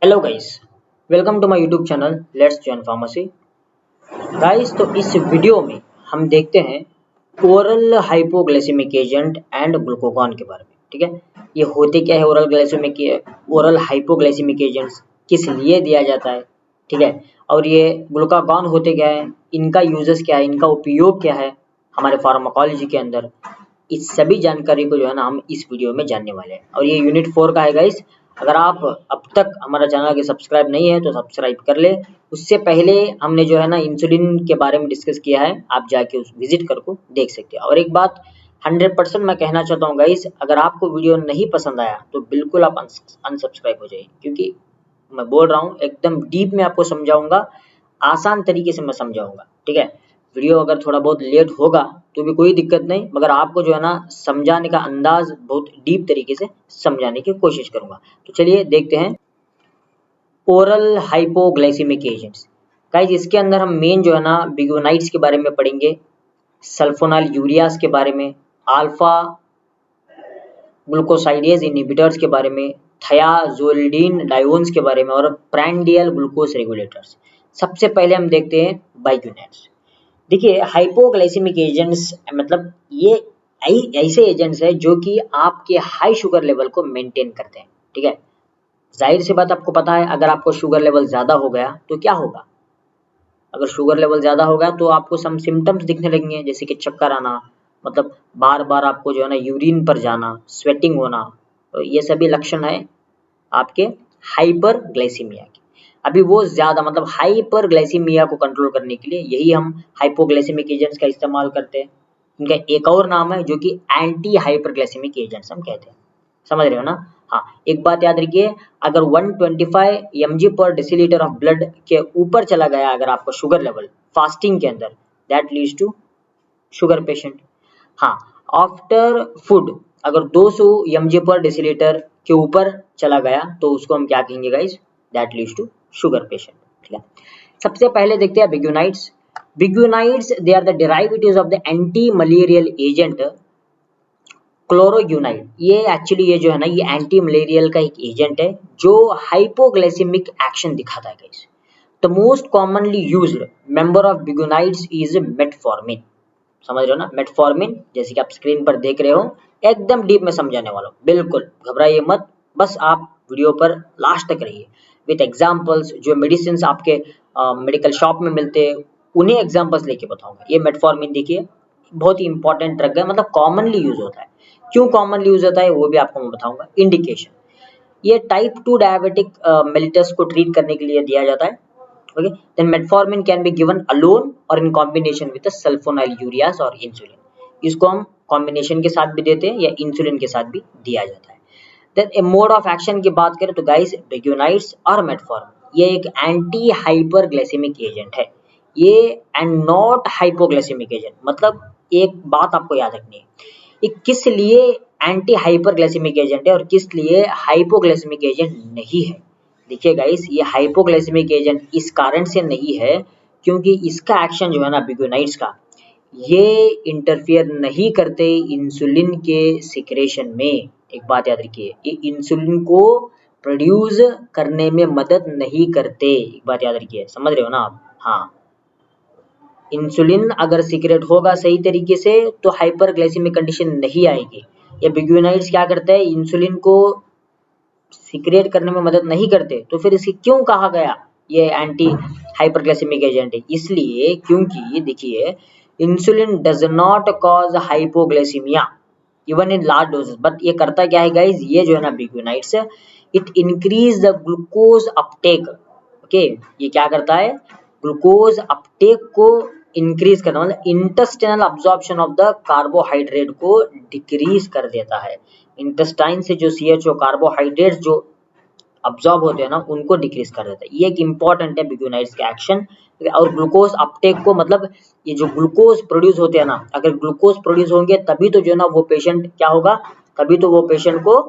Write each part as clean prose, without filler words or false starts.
Hello guys, welcome to my YouTube channel let's join pharmacy. Guys, तो इस video में हम देखते हैं oral hypoglycaemic agent and glucagon के बारे में। ठीक है, ये होते क्या है ओरल हाइपोग्लाइसेमिक एजेंट्स किस लिए दिया जाता है, ठीक है, और ये ग्लूकागॉन होते क्या है, इनका यूजेस क्या है, इनका उपयोग क्या है हमारे फार्माकोलॉजी के अंदर। इस सभी जानकारी को जो है ना हम इस वीडियो में जानने वाले हैं। और ये यूनिट 4 का है गाइस। अगर आप अब तक हमारा चैनल के सब्सक्राइब नहीं है तो सब्सक्राइब कर ले। उससे पहले हमने जो है ना इंसुलिन के बारे में डिस्कस किया है, आप जाके उस विजिट करके देख सकते हैं। और एक बात 100% मैं कहना चाहता हूँ गाइस, अगर आपको वीडियो नहीं पसंद आया तो बिल्कुल आप अनसब्सक्राइब हो जाइए, क्योंकि मैं बोल रहा हूँ एकदम डीप में आपको समझाऊंगा, आसान तरीके से मैं समझाऊंगा। ठीक है, वीडियो अगर थोड़ा बहुत लेट होगा तो भी कोई दिक्कत नहीं, मगर आपको जो है ना समझाने का अंदाज बहुत डीप तरीके से समझाने की कोशिश करूंगा। तो चलिए देखते हैं ओरल हाइपोग्लाइसेमिक एजेंट्स। गाइस, इसके अंदर हम मेन जो है ना बिगोनाइट्स के बारे में पढ़ेंगे, सल्फोनाइल यूरियास के बारे में, अल्फा ग्लूकोसाइडेज इनहिबिटर्स के बारे में, थायाजोलिडीन डायोन्स के बारे में और प्रांडियल ग्लूकोज रेगुलेटर्स। सबसे पहले हम देखते हैं बाइक्यूनेट्स। देखिए, हाइपोग्लाइसेमिक एजेंट्स मतलब ये ऐसे एजेंट्स है जो कि आपके हाई शुगर लेवल को मेंटेन करते हैं। ठीक है, जाहिर सी बात आपको पता है, अगर आपको शुगर लेवल ज्यादा हो गया तो क्या होगा। अगर शुगर लेवल ज्यादा होगा तो आपको सम सिम्टम्स दिखने लगेंगे, जैसे कि चक्कर आना, मतलब बार बार आपको जो है ना यूरिन पर जाना, स्वेटिंग होना। तो ये सभी लक्षण है आपके हाइपर ग्लाइसीमिया के। अभी वो ज्यादा मतलब हाइपर ग्लाइसीमिया को कंट्रोल करने के लिए यही हम हाइपोग्लाइसेमिक एजेंट्स का इस्तेमाल करते हैं। इनका एक और नाम है जो कि एंटी हाइपरग्लाइसेमिक एजेंट्स हम कहते हैं। समझ रहे हो ना। हाँ, एक बात याद रखिए, अगर 125 mg पर डेसीलीटर ऑफ ब्लड के ऊपर चला गया अगर आपका शुगर लेवल फास्टिंग के अंदर, that leads to sugar patient. हाँ, आफ्टर फूड अगर 200 mg पर डेसीलीटर के ऊपर चला गया तो उसको हम क्या कहेंगे guys, that leads to sugar patient. ठीक है, सबसे पहले देखते हैं biguanides. Biguanides they are the derivatives of the anti malarial agent chloroguanide. ये जो है ना ये एंटी मलेरियल का एक एजेंट है जो हाइपोग्लाइसेमिक एक्शन दिखाता है guys. The most commonly used member of biguanides is metformin. समझ रहे हो ना, मेटफॉर्मिन जैसे कि आप स्क्रीन पर देख रहे हो, एकदम डीप में समझाने वाला हूँ, बिल्कुल घबराइए मत, बस आप वीडियो पर लास्ट तक रहिए विथ एग्जांपल्स। जो मेडिसिन आपके मेडिकल शॉप में मिलते हैं उन्हें एग्जांपल्स लेके बताऊंगा। ये मेटफॉर्मिन देखिए बहुत ही इंपॉर्टेंट ड्रग है, मतलब कॉमनली यूज होता है। क्यों कॉमनली यूज होता है वो भी आपको मैं बताऊंगा। इंडिकेशन, ये टाइप 2 डायबिटिक मेलिटस को ट्रीट करने के लिए दिया जाता है। Okay, then metformin can be given alone or in combination with the sulfonyl ureas और इंसुलिन। इसको हम कॉम्बिनेशन के साथ भी देते हैं या इंसुलिन के साथ भी दिया जाता है। देन मोड ऑफ एक्शन की बात करें तो गाइस, बिग्यूनाइड्स और मेटफॉर्मिन ये एक एंटी हाइपरग्लाइसेमिक एजेंट है, ये एंड नॉट हाइपोग्लाइसेमिक एजेंट। मतलब एक बात आपको याद रखनी है, ये किस लिए एंटी हाइपरग्लाइसेमिक एजेंट है और किस लिए हाइपोग्लाइसेमिक एजेंट नहीं है। देखिए गाइस, ये हाइपोग्लाइसेमिक एजेंट इस कारण से नहीं है क्योंकि इसका एक्शन जो है ना बिग्यूनाइड्स का, ये इंटरफियर नहीं करते इंसुलिन के सिक्रेशन में। एक बात याद रखिए, ये इंसुलिन को प्रोड्यूस करने में मदद नहीं करते। एक बात याद रखिए, समझ रहे हो ना आप। हाँ, इंसुलिन अगर सीक्रेट होगा सही तरीके से तो हाइपरग्लाइसेमिक कंडीशन नहीं आएगी। ये बिग्यूनाइड्स क्या करता है, इंसुलिन को सीक्रेट करने में मदद नहीं करते, तो फिर इसे क्यों कहा गया ये एंटी हाइपरग्लाइसेमिक एजेंट है, इसलिए क्योंकि देखिए insulin does not cause hypoglycaemia even in large doses. But ये करता क्या है गाइस, ये जो है ना biguanides, it increase the glucose uptake. Okay, ये क्या करता है, ग्लूकोज अपटेक को इंक्रीज करना, मतलब intestinal absorption of the carbohydrate को डिक्रीज कर देता है। इंटेस्टाइन से जो सीएचओ कार्बोहाइड्रेट्स जो अब्जॉर्ब होते हैं ना उनको डिक्रीज कर देता है। ये एक इंपॉर्टेंट है बिग्यूनाइड्स का एक्शन। और ग्लूकोज अपटेक को, मतलब ये जो ग्लूकोज प्रोड्यूस होते हैं ना, अगर ग्लूकोज प्रोड्यूस होंगे तभी तो जो है ना वो पेशेंट क्या होगा, तभी तो वो पेशेंट को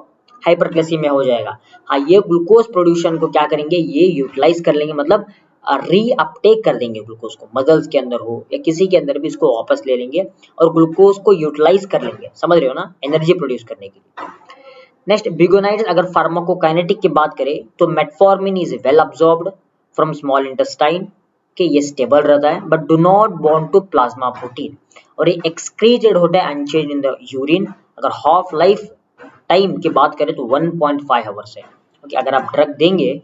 हाइपरग्लाइसीमिया हो जाएगा। हाँ, ये ग्लूकोज प्रोड्यूशन को क्या करेंगे, ये यूटिलाइज कर लेंगे, मतलब री अपटेक कर देंगे ग्लूकोज को, मसल्स के अंदर हो या किसी के अंदर भी इसको वापस ले लेंगे और ग्लूकोज को यूटिलाइज कर लेंगे। समझ रहे हो ना, एनर्जी प्रोड्यूस करने के लिए। नेक्स्ट बिगोनाइड्स, अगर फार्माकोकाइनेटिक की बात करें तो metformin is well absorbed from small intestine, कि ये स्टेबल रहता है but do not bond to plasma protein, और ये एक्सक्रीटेड होता है अनचेंज इन द यूरिन। अगर हाफ लाइफ टाइम की बात करें तो 1.5 आवर्स है। ओके, अगर आप ड्रग देंगे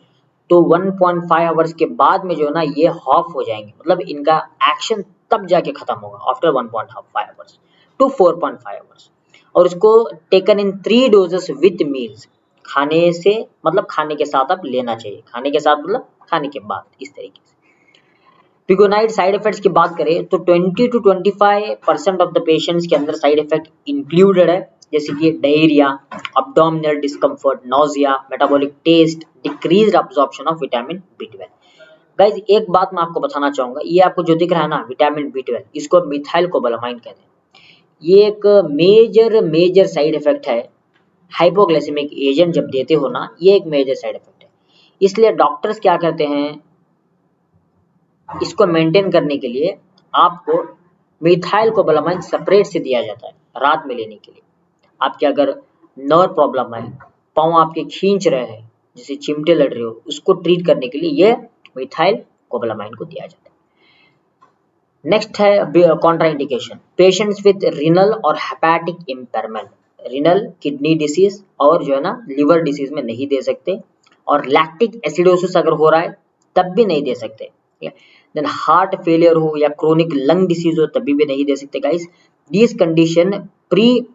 तो 1.5 आवर्स के बाद में जो है ना ये हाफ हो जाएंगे, मतलब इनका एक्शन तब जाके खत्म होगा आफ्टर 1.5 आवर्स टू 4.5 आवर्स। और इसको taken in 3 doses with meals, खाने से मतलब खाने के साथ आप लेना चाहिए, खाने के साथ मतलब खाने के बाद, इस तरीके से। पिगोनाइड साइड इफेक्ट्स की बात करें तो 20 to 25% ऑफ द पेशेंट्स के अंदर साइड इफेक्ट इंक्लूडेड है, जैसे कि diarrhoea, abdominal discomfort, nausea, metabolic test, decreased absorption of vitamin B12। Guys एक बात मैं आपको बताना चाहूंगा, ये आपको जो दिख रहा है ना विटामिन B12, इसको मिथाइल कोबालामाइन कहते हैं। ये एक मेजर साइड इफेक्ट है, हाइपोग्लाइसेमिक एजेंट जब देते हो ना, ये एक मेजर साइड इफेक्ट है। इसलिए डॉक्टर्स क्या करते हैं, इसको मेंटेन करने के लिए आपको मिथाइल कोबालामाइन सेपरेट से दिया जाता है रात में लेने के लिए। आपके अगर नर्व प्रॉब्लम है, पाँव आपके खींच रहे हैं, जैसे चिमटे लड़ रहे हो, उसको ट्रीट करने के लिए ये मिथाइल कोबालामाइन को दिया जाता है। नेक्स्ट है contraindication, patients with renal or hepatic impairment, renal kidney disease और जो है ना लिवर डिसीज में नहीं दे सकते, और लैक्टिक एसिडोसिस अगर हो रहा है तब भी नहीं दे सकते। देन हार्ट फेलियर हो या क्रोनिक लंग डिसीज हो तभी भी नहीं दे सकते guys. This condition pre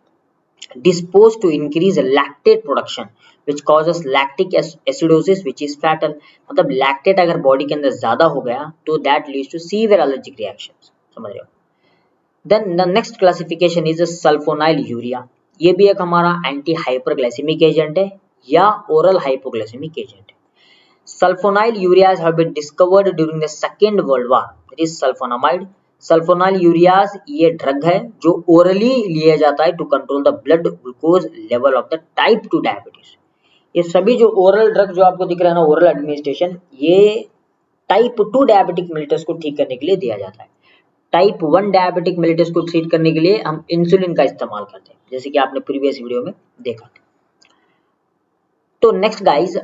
disposed to increase lactate production which causes lactic acidosis which is fatal। मतलब lactate अगर बॉडी के अंदर ज्यादा हो गया तो that leads to severe allergic reactions, समझ रहे हो। Then the next classification is sulfonyl urea, ये भी एक हमारा एंटी हाइपरग्लाइसेमिक एजेंट है या ओरल हाइपोग्लाइसेमिक एजेंट है। Sulfonyl ureas have been discovered during the Second World War. That is sulfonamide. Sulfonyl ureas ये ड्रग है जो ओरली लिया जाता है to control the blood glucose level of the type 2 diabetes. ये सभी जो ओरल ड्रग जो आपको दिख रहा है ना, ओरल एडमिनिस्ट्रेशन, ये टाइप 2 डायबिटिक मिलिटस को ठीक करने के लिए दिया जाता है। टाइप 1 डायबिटिक मिलिटस को ट्रीट करने के लिए हम इंसुलिन का इस्तेमाल करते हैं, जैसे कि आपने प्रीवियस वीडियो में देखा था। तो नेक्स्ट गाइज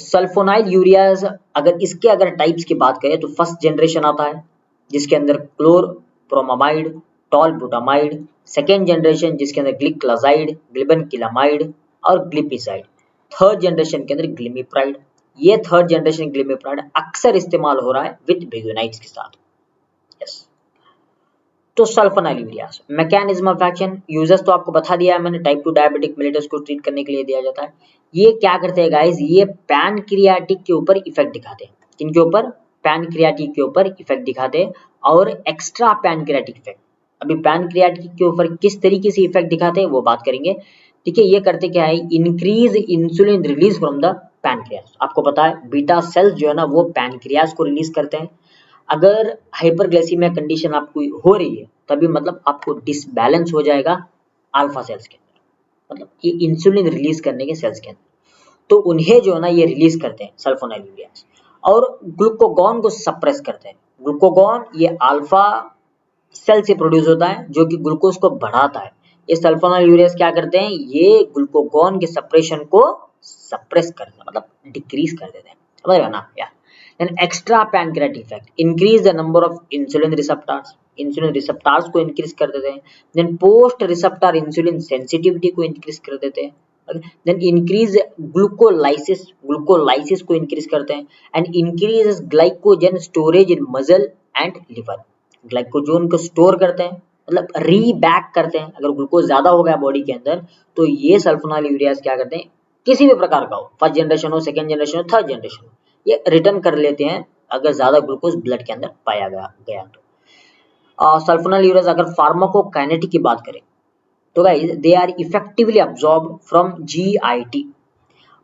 सल्फोनाइल यूरियाज, अगर टाइप्स की बात करें तो फर्स्ट जनरेशन आता है जिसके अंदर क्लोरप्रोमामाइड, टॉलबुटामाइड। सेकेंड जनरेशन जिसके अंदर ग्लिक्लाजाइड, ग्लिबनकिलामाइड और ग्लिपिसाइड। थर्ड जनरेशन के अंदर ग्लिमिप्राइड। ये थर्ड जनरेशन ग्लिमिप्राइड अक्सर इस्तेमाल हो रहा है विद बिगोनाइड्स के साथ। यस, तो sulfonyl ureas, mechanism of action, users तो आपको बता दिया है मैंने, टाइप 2 डायबिटिक मिलिटस को ट्रीट करने के लिए दिया जाता है। ये क्या करते हैं गाइस, ये पैनक्रियाटिक के ऊपर इफेक्ट दिखाते हैं। किनके ऊपर? पैनक्रियाटिक के ऊपर इफेक्ट दिखाते हैं, और एक्स्ट्रा पैनक्रियाटिक इफेक्ट। अभी पैनक्रियाटिक के ऊपर किस तरीके से इफेक्ट दिखाते हैं वो बात करेंगे। ठीक है, ये करते क्या है, increase insulin release from the pancreas. आपको पता है बीटा सेल्स जो है ना वो पैनक्रियास को रिलीज करते हैं। अगर हाइपरग्लाइसीमिया कंडीशन आपको हो रही है तभी मतलब आपको डिसबैलेंस हो जाएगा अल्फा सेल्स के अंदर, मतलब ये इंसुलिन रिलीज करने के सेल्स के अंदर, तो उन्हें जो है ना ये रिलीज करते हैं सल्फोनाइल यूरियाज, और ग्लूकोगॉन को सप्रेस करते हैं। ग्लूकोगॉन ये अल्फा सेल से प्रोड्यूस होता है जो कि ग्लूकोज को बढ़ाता है। ये सल्फोनाइल यूरियाज क्या करते हैं, ये ग्लूकोगॉन के सप्रेशन को सप्रेस करते हैं, मतलब डिक्रीज कर देते हैं, समझ रहे हो ना। या then extra pancreatic effect, increase the number of insulin receptors, insulin receptors को इंक्रीज कर देते हैं। Then post receptor insulin sensitivity को इंक्रीज कर देते हैं। देन इंक्रीज ग्लूकोलाइसिस को इंक्रीज करते हैं, and increase glycogen storage in muscle and liver. Glycogen को स्टोर करते हैं, मतलब रीबैक करते हैं। अगर ग्लूकोज ज्यादा हो गया बॉडी के अंदर तो ये सल्फोनाइल यूरियाज क्या करते हैं, किसी भी प्रकार का हो, फर्स्ट जनरेशन हो, सेकेंड जनरेशन हो, थर्ड जनरेशन हो, ये रिटर्न कर लेते हैं अगर ज्यादा ग्लूकोज ब्लड के अंदर पाया गया तो। सल्फोनाइल यूरियाज अगर फार्माकोकाइनेटिक की बात करें तो guys they are effectively absorb from GIT,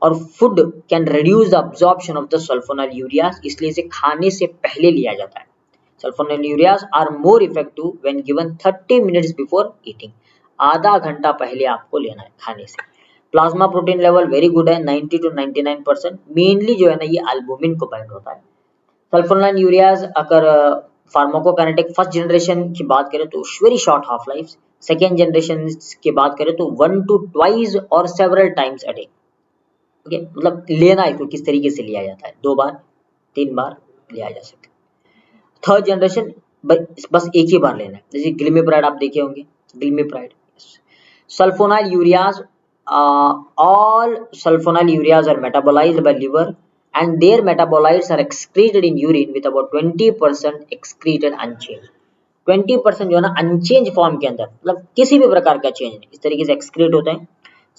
और food can reduce the absorption of the sulfonyl ureas, इसलिए इसे खाने से पहले लिया जाता है। Sulfonylureas are more effective when given 30 minutes before eating, आधा घंटा पहले आपको लेना है खाने से। Plasma protein level very good है, 90 to 99%, मेनली जो है ना ये एल्बुमिन को बाइंड होता है। सल्फोनाइल यूरियाज अगर फार्माकोकाइनेटिक फर्स्ट जनरेशन की बात करें तो very short half life, second generation की बात करें तो 1 to twice और several times a day. Okay, मतलब लेना इसको किस तरीके से लिया जाता है, 2 बार 3 बार लिया जा सकता है। थर्ड जनरेशन बस एक ही बार लेना है, जैसे ग्लिमिप्राइड आप देखे होंगे, glimepiride. Sulfonyl ureas, all sulfonyl ureas are metabolized by liver and their metabolites are excreted in urine with about 20% excreted unchanged। 20% जो है ना अनचेंज फॉर्म के अंदर, मतलब किसी भी प्रकार का चेंज नहीं, इस तरीके से एक्सक्रीट होते हैं।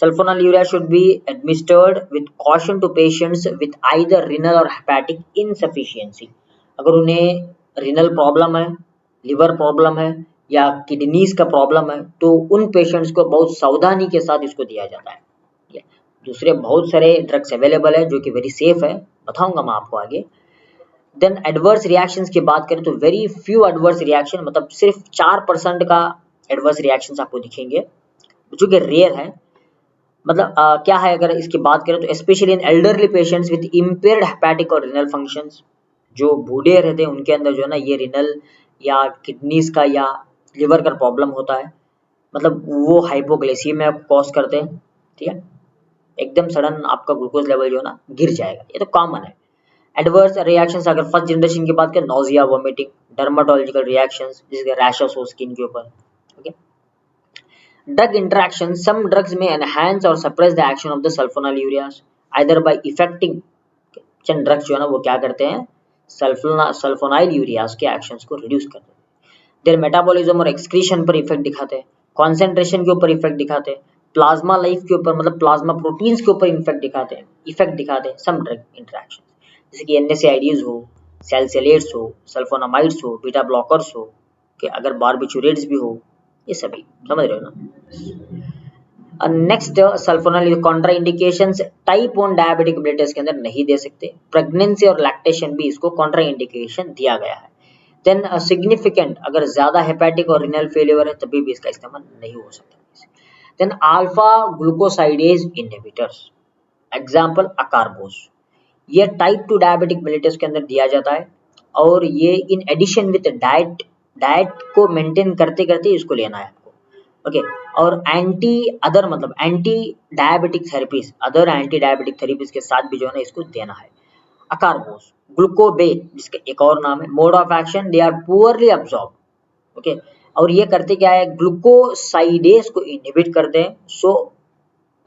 Sulfonyl urea should be administered with caution to patients with either renal or hepatic insufficiency. अगर उन्हें रिनल प्रॉब्लम है, लिवर प्रॉब्लम है या किडनीज का प्रॉब्लम है तो उन पेशेंट्स को बहुत सावधानी के साथ इसको दिया जाता है। दूसरे बहुत सारे ड्रग्स अवेलेबल है जो कि वेरी सेफ है, बताऊंगा मैं आपको आगे। देन एडवर्स रिएक्शंस की बात करें तो वेरी फ्यू एडवर्स रिएक्शन, मतलब सिर्फ 4% का एडवर्स रिएक्शंस आपको दिखेंगे जो कि रेयर है। मतलब क्या है, अगर इसकी बात करें तो specially in elderly patients with impaired hepatic और रिनल फंक्शंस, जो बूढ़े रहते हैं उनके अंदर जो है ना ये रिनल या किडनीज का या लिवर का प्रॉब्लम होता है, मतलब वो हाइपोग्लाइसीमिया कॉज करते हैं। ठीक है, एकदम सडन आपका ग्लूकोज लेवल जो है ना गिर जाएगा, ये तो कॉमन है। एडवर्स रिएक्शंस अगर फर्स्ट जनरेशन की बात करें, नोजिया, वोमिटिंग, डर्माटोलॉजिकल रिएक्शंस जिसके रैशेस हो स्किन के ऊपर। Okay, drug interaction, some drugs may enhance or suppress the action of the sulfonyl ureas either by affecting. चंद ड्रग्स जो है ना वो क्या करते हैं, सल्फोनाइल यूरियाज के एक्शंस को रिड्यूस करते हैं। देयर मेटाबॉलिज्म और एक्सक्रीशन पर इफेक्ट दिखाते हैं, कॉन्सेंट्रेशन के ऊपर इफेक्ट दिखाते हैं, प्लाज्मा लाइफ के ऊपर मतलब प्लाज्मा प्रोटीन्स के ऊपर इफेक्ट दिखाते हैं सम ड्रग इंटरेक्शन, जैसे कि NSAIDs हो, सैलिसिलेट्स हो, सल्फोनामाइड्स हो, बीटा ब्लॉकर्स हो, कि अगर बारबिचुरेट्स भी हो, ये सभी समझ रहे हो ना। Next sulfonyl Contra indications, type 1 diabetic mellitus के अंदर नहीं दे सकते, प्रेगनेंसी और लैक्टेशन भी इसको कॉन्ट्रा इंडिकेशन दिया गया है। देन सिग्निफिकेंट, अगर ज्यादा हेपेटिक और रिनल फेलियर है तभी भी इसका इस्तेमाल नहीं हो सकता। Then alpha glucosidase inhibitors, example acarbose, ये टाइप 2 डायबिटिक मेलिटस के अंदर दिया जाता है और ये इन एडिशन विद डाइट को मेंटेन करते करते इसको लेना है आपको। ओके, और anti diabetic therapies, other anti diabetic therapies के साथ भी जो है ना इसको देना है। अकारबोस, ग्लूकोबेन जिसका एक और नाम है, mode of action they are poorly absorb. Okay, और ये करते क्या है, ग्लूकोसाइडेज को इनहिबिट करते हैं, सो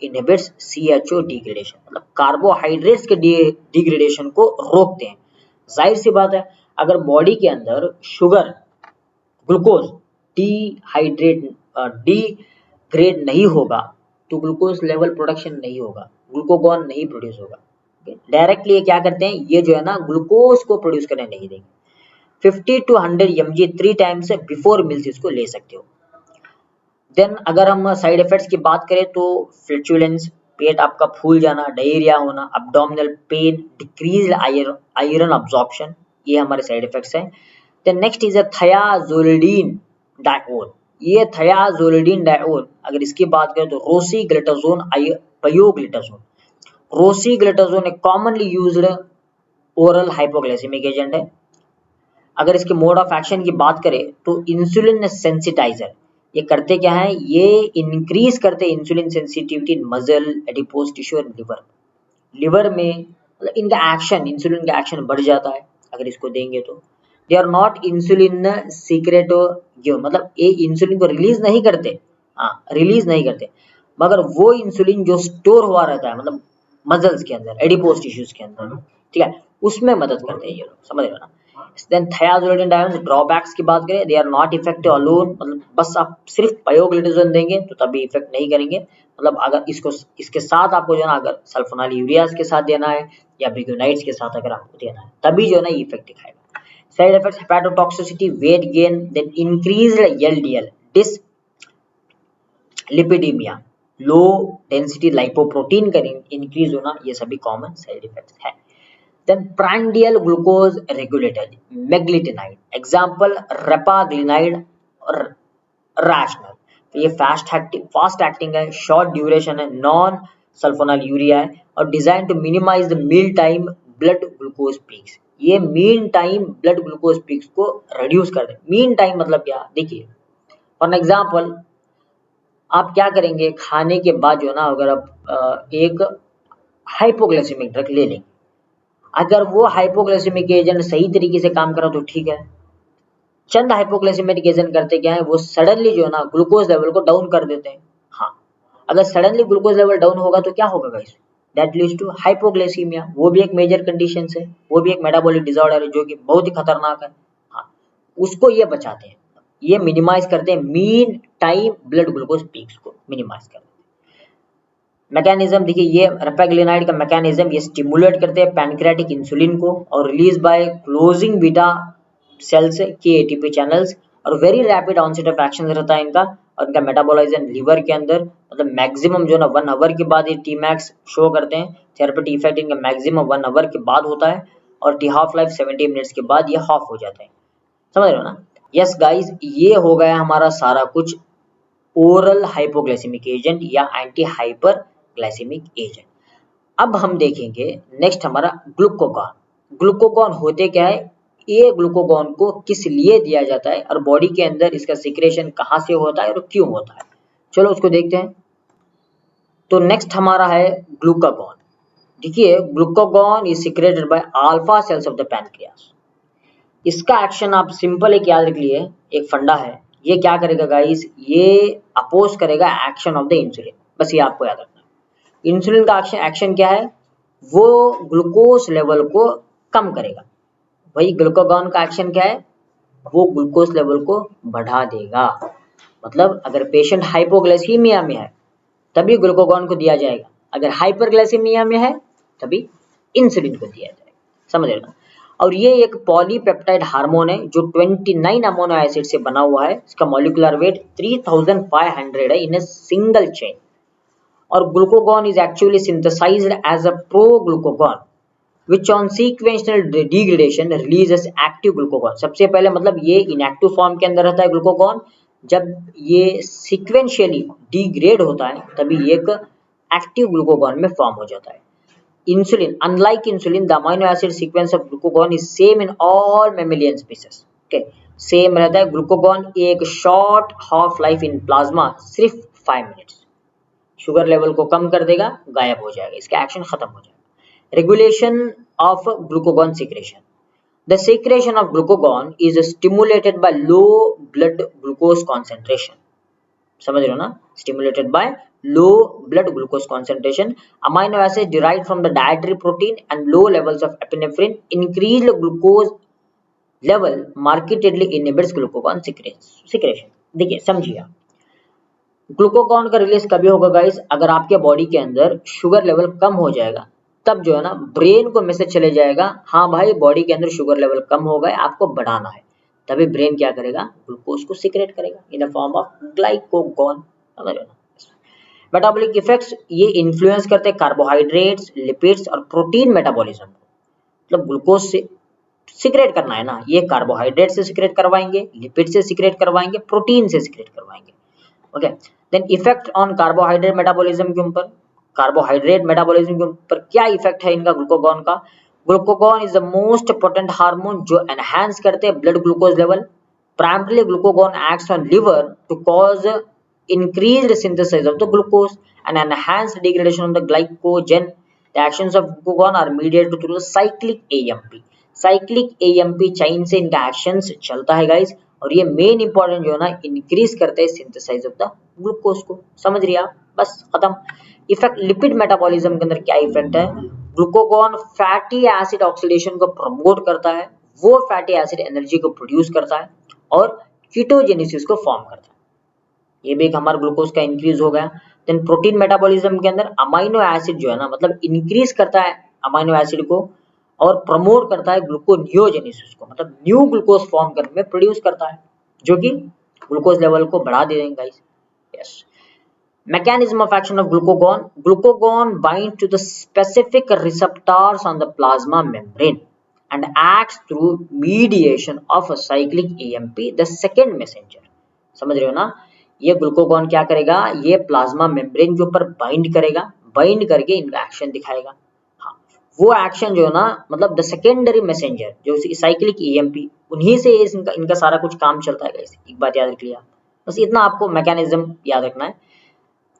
इनहिबिट्स CHO डिग्रेडेशन, मतलब कार्बोहाइड्रेट्स के डिग्रेडेशन को रोकते हैं। जाहिर सी बात है, अगर बॉडी के अंदर शुगर, ग्लूकोज डिग्रेड नहीं होगा तो ग्लूकोज लेवल प्रोडक्शन नहीं होगा, ग्लूकोगॉन नहीं प्रोड्यूस होगा। डायरेक्टली ये क्या करते हैं, ये जो है ना ग्लूकोज को प्रोड्यूस करने नहीं देंगे। 50 to 100 mg 3 times before meals इसको ले सकते हो। देन अगर हम साइड इफेक्ट्स की बात करें तो फ्लैचुलेंस, पेट आपका फूल जाना, डायरिया होना, abdominal pain, decrease iron absorption, ये हमारे साइड इफेक्ट्स हैं। Then next is thiazolidinedione, ये थियाजोलिडीन डायोल अगर इसकी बात करें तो रोसीग्लैटाजोन पयोग्लैटाजोन, रोसीग्लैटाजोन एक commonly used oral hypoglycaemic agent है। अगर इसके मोड ऑफ एक्शन की बात करें तो इंसुलिन सेंसिटाइजर, ये करते क्या है, ये इंक्रीज करते इंसुलिन सेंसिटिविटी इन मसल, एडिपोज टिश्यू और लिवर में, मतलब इनका एक्शन, इंसुलिन का एक्शन बढ़ जाता है अगर इसको देंगे तो। दे आर नॉट इंसुलिन सीक्रेटोगिव, मतलब ये इंसुलिन को रिलीज नहीं करते, रिलीज नहीं करते, मगर वो इंसुलिन जो स्टोर हुआ रहता है मतलब मसल्स के अंदर, एडिपोज टिश्यूज के अंदर, ठीक है, उसमें मदद करते हैं ये लोग, समझ रहे हो ना। देन thiazolidine डायोन ड्रॉबैक्स की बात करें, they are not effective alone, मतलब बस आप सिर्फ पयोग्लिटाजोन देंगे तो तभी इफेक्ट नहीं करेंगे, मतलब अगर इसके साथ आपको जो है ना अगर सल्फोनाइल यूरियाज के साथ देना है या बिगुनाइट्स के साथ अगर आपको देना है तभी जो है ना इफेक्ट दिखाएगा। Side effects, hepatotoxicity, weight gain, then increased LDL, dyslipidaemia, low density lipoprotein का इंक्रीज होना, ये सभी कॉमन साइड इफेक्ट्स है। Then prandial glucose regulator, meglitinide, example repaglinide और rational, तो ये फास्ट एक्टिंग है, शॉर्ट ड्यूरेशन है, नॉन सल्फोनाइल यूरिया है और design to minimise the meal time blood glucose peaks, ये mean time blood glucose peaks को रिड्यूस कर दे। मीन टाइम मतलब क्या, देखिए फॉर एग्जाम्पल आप क्या करेंगे, खाने के बाद जो है ना, अगर आप एक हाइपोग्लाइसेमिक ड्रग ले लेंगे, अगर वो हाइपोग्लाइसेमिक एजेंट सही तरीके से काम करा तो ठीक है। चंद हाइपोग्लाइसेमिक एजेंट करते क्या है, वो सडनली जो है ना ग्लूकोज लेवल को डाउन कर देते हैं। हाँ, अगर सडनली ग्लूकोज लेवल डाउन होगा तो क्या होगा guys, that leads to hypoglycaemia. वो भी एक मेजर कंडीशन है, वो भी एक मेटाबॉलिक डिसऑर्डर है जो कि बहुत ही खतरनाक है। हाँ, उसको ये बचाते हैं, ये मिनिमाइज करते हैं, mean time blood glucose peaks को मिनिमाइज करते हैं। मैकेनिज्म देखिए, ये रेपेग्लिनाइड का मैकेनिज्म, ये स्टिमुलेट करते हैं पैनक्रियाटिक इंसुलिन को और release by closing beta cells के एटीपी चैनल्स, और very rapid onset of action रहता है इनका, और इनका मेटाबॉलाइजेशन लिवर के अंदर, मतलब मैक्सिमम जो ना 1 आवर के बाद ये टी मैक्स शो करते हैं। थेरेपेटिक इफेक्ट इनका मैक्सिमम 1 आवर के बाद होता है, और टी हाफ लाइफ 70 मिनट्स के बाद ये हाफ हो जाता है। समझ रहे हो ना? यस गाइज, ये हो गया हमारा सारा कुछ ओरल हाइपोग्लाइसेमिक एजेंट या एंटी हाइपर ग्लाइसेमिक एजेंट। अब हम देखेंगे नेक्स्ट हमारा ग्लूकोगॉन। ग्लूकोगॉन होते क्या है, ये ग्लूकोगॉन को किस लिए दिया जाता है और बॉडी के अंदर इसका सिक्रेशन कहाँ से होता है और क्यों होता है, चलो उसको देखते हैं। तो नेक्स्ट हमारा है ग्लूकागॉन। देखिए, glucagon is secreted by alpha cells of the pancreas. इसका एक्शन आप सिंपल एक याद रख लिए, एक फंडा है, ये क्या करेगा गाइस, ये अपोज करेगा एक्शन ऑफ द इंसुलिन, बस ये आपको याद रखना है। इंसुलिन का एक्शन क्या है, वो ग्लूकोज लेवल को कम करेगा। वही ग्लूकागॉन का एक्शन क्या है, वो ग्लूकोज लेवल को बढ़ा देगा। मतलब अगर पेशेंट हाइपोग्लाइसीमिया में है तभी ग्लूकागॉन को दिया जाएगा, अगर हाइपरग्लाइसीमिया में है तभी इंसुलिन को दिया जाएगा। समझ रहे हो? और ये एक पॉलीपेप्टाइड हार्मोन है जो 29 अमीनो एसिड से बना हुआ है। इसका मॉलिक्यूलर वेट 3500 है इन ए सिंगल चेन। और glucagon is actually synthesised as a proglucagon which on sequential degradation releases active glucagon। सबसे पहले मतलब ये इनएक्टिव फॉर्म के अंदर रहता है ग्लूकागॉन, जब ये सीक्वेंशियली डिग्रेड होता है तभी एक एक्टिव ग्लूकागॉन में फॉर्म हो जाता है। Insulin, unlike insulin, the amino acid sequence of glucagon is same in all mammalian species. Okay, same रहता है। ग्लूकागॉन एक short half life in plasma, सिर्फ 5 मिनट्स, शुगर लेवल को कम कर देगा, गायब हो जाएगा, इसका एक्शन खत्म हो जाएगा। Regulation of glucagon secretion. The secretion of glucagon is stimulated by low blood glucose concentration. समझ रहे हो ना? Stimulated by low blood glucose concentration. Amino acids derived from the dietary protein and low levels of epinephrine increased glucose level markedly inhibits glucagon secretion. देखिए समझिए, glucagon का release कभी होगा guys, अगर आपके बॉडी के अंदर शुगर लेवल कम हो जाएगा, तब जो है ना ब्रेन को मैसेज चले जाएगा, हाँ भाई बॉडी के अंदर शुगर लेवल कम हो गए, आपको बढ़ाना है। तभी ब्रेन क्या करेगा, ग्लूकोज को सीक्रेट करेगा इन द फॉर्म ऑफ ग्लाइकोगॉन। समझ रहे हो? मेटाबॉलिक इफेक्ट्स, ये इन्फ्लुएंस करते हैं कार्बोहाइड्रेट्स, लिपिड्स और प्रोटीन मेटाबॉलिज्म को। मतलब ग्लूकोज से सीक्रेट करना है ना, ये कार्बोहाइड्रेट से सीक्रेट करवाएंगे, लिपिड से सीक्रेट करवाएंगे, प्रोटीन से सीक्रेट करवाएंगे। Okay, then effect on carbohydrate metabolism के ऊपर। कार्बोहाइड्रेट मेटाबॉलिज्म के ऊपर क्या इफेक्ट है इनका ग्लूकागॉन का। Glucagon is the most potent hormone जो एनहांस करते हैं blood glucose level. Primarily glucagon acts on liver to cause increased synthesis of the glucose and enhanced degradation of the glycogen. The actions of glucagon are mediated through the cyclic AMP. cyclic AMP chain से इनका actions चलता है guys, और ये main important जो है ना increase करते हैं सिंथेसाइज ऑफ द ग्लूकोज को। समझ रही आप? बस खत्म। इफेक्ट लिपिड मेटाबॉलिज्म के अंदर क्या इफेक्ट है, ग्लूकागॉन फैटी एसिड ऑक्सीडेशन को प्रमोट करता है, वो फैटी एसिड एनर्जी को प्रोड्यूस करता है और कीटोजेनेसिस को फॉर्म करता है। ये भी एक हमारा ग्लूकोज का इंक्रीज हो गया। देन प्रोटीन मेटाबॉलिज्म के अंदर अमाइनो एसिड जो है ना मतलब इंक्रीज करता है अमाइनो एसिड को और प्रमोट करता है ग्लूकोनियोजेनेसिस को, मतलब न्यू ग्लूकोज फॉर्म करने में प्रोड्यूस करता है जो कि ग्लूकोज लेवल को बढ़ा दे देंगे guys. Yes, mechanism of action of glucagon binds to the specific receptors on the plasma membrane and acts through mediation of a cyclic AMP, the second messenger। समझ रहे हो ना? ये ग्लूकागॉन क्या करेगा, ये प्लाज्मा मेम्ब्रेन के ऊपर बाइंड करेगा, बाइंड करके इनका एक्शन दिखाएगा। हाँ, वो एक्शन जो है ना मतलब द सेकेंडरी मैसेंजर जो साइक्लिक ईएमपी, उन्हीं से इनका सारा कुछ काम चलता है गाइस। एक बात याद रख लिया, बस इतना आपको मैकेनिज्म याद रखना है।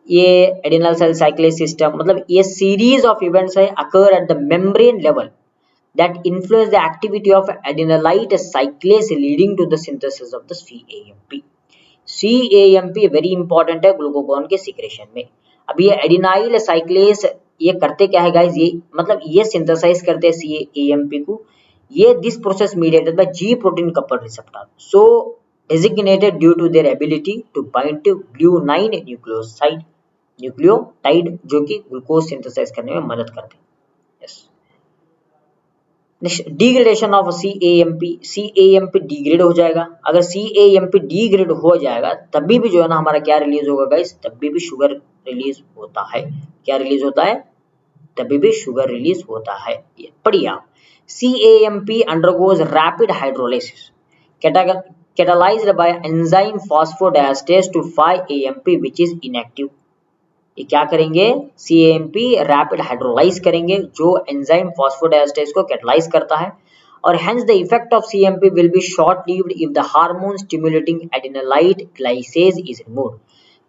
ये एडिनल सेल साइक्लेज सिस्टम, मतलब ये सीरीज ऑफ इवेंट्स है occur at the membrane level that influence the activity of adenylate cyclase leading to the synthesis of the CAMP. CAMP very important है ग्लूकोगॉन के सिक्रेशन में। अब ये एडिनाइल साइक्लेस ये करते क्या है गाइस, ये मतलब ये सिंथेसाइज करते हैं CAMP को। ये this process mediated by G protein coupled receptor, so designated due to their ability to bind to GLU9 nucleotide जो कि ग्लूकोज सिंथेसाइज करने में मदद करते हैं। Yes, degradation of CAMP degrade हो जाएगा। अगर CAMP डिग्रेड हो जाएगा तभी भी जो है ना हमारा क्या रिलीज होगा गाइस, तभी भी शुगर रिलीज होता है। क्या रिलीज होता है? तभी भी शुगर रिलीज होता है। पढ़िए आप, CAMP undergoes rapid hydrolysis catalyzed by enzyme phosphodiesterase to 5-AMP which is inactive। ये क्या करेंगे? CAMP रैपिड हाइड्रोलाइज करेंगे जो एंजाइम फॉस्फोडाइएस्टेरेस को कैटलाइज करता है, और hence the effect of CAMP will be short lived if the hormone stimulating adenylate glycase is removed।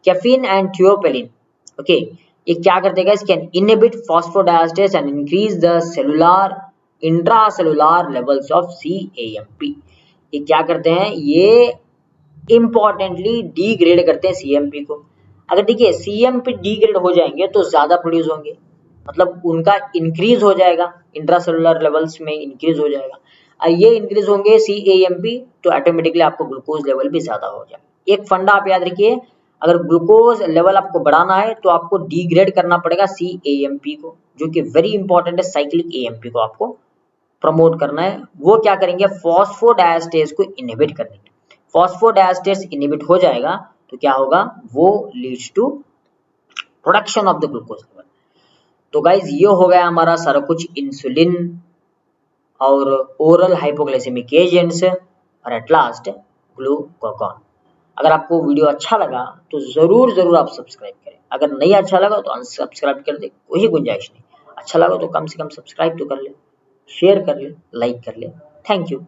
Caffeine and theophylline, okay, ये क्या करते हैं? Can inhibit phosphodiesterase and increase the cellular intracellular levels of CAMP। ये क्या करते हैं? ये importantly degrade करते हैं CAMP को। अगर देखिए CAMP डिग्रेड हो जाएंगे तो ज्यादा प्रोड्यूस होंगे, मतलब उनका इंक्रीज हो जाएगा, इंट्रासेलुलर लेवल्स में इंक्रीज हो जाएगा, और ये इंक्रीज होंगे CAMP तो ऑटोमेटिकली आपको ग्लूकोज लेवल भी ज्यादा हो जाएगा। एक फंडा आप याद रखिए, अगर ग्लूकोज लेवल आपको बढ़ाना है तो आपको डिग्रेड करना पड़ेगा CAMP को, जो कि वेरी इंपॉर्टेंट है। साइक्लिक AMP को आपको प्रमोट करना है। वो क्या करेंगे? फॉस्फोडाइएस्टेरेस को इनहिबिट कर देंगे। फॉस्फोडाइएस्टेरेस इनहिबिट हो जाएगा तो क्या होगा? वो leads to production of the glucose level. तो गाइज ये हो गया हमारा सारा कुछ इंसुलिन और ओरल हाइपोग्लाइसेमिक एजेंट्स और एट लास्ट ग्लूकागॉन। अगर आपको वीडियो अच्छा लगा तो जरूर आप सब्सक्राइब करें। अगर नहीं अच्छा लगा तो अनसब्सक्राइब कर दे, कोई गुंजाइश नहीं। अच्छा लगा तो कम से कम सब्सक्राइब तो कर ले, शेयर कर ले, लाइक कर ले। Thank you.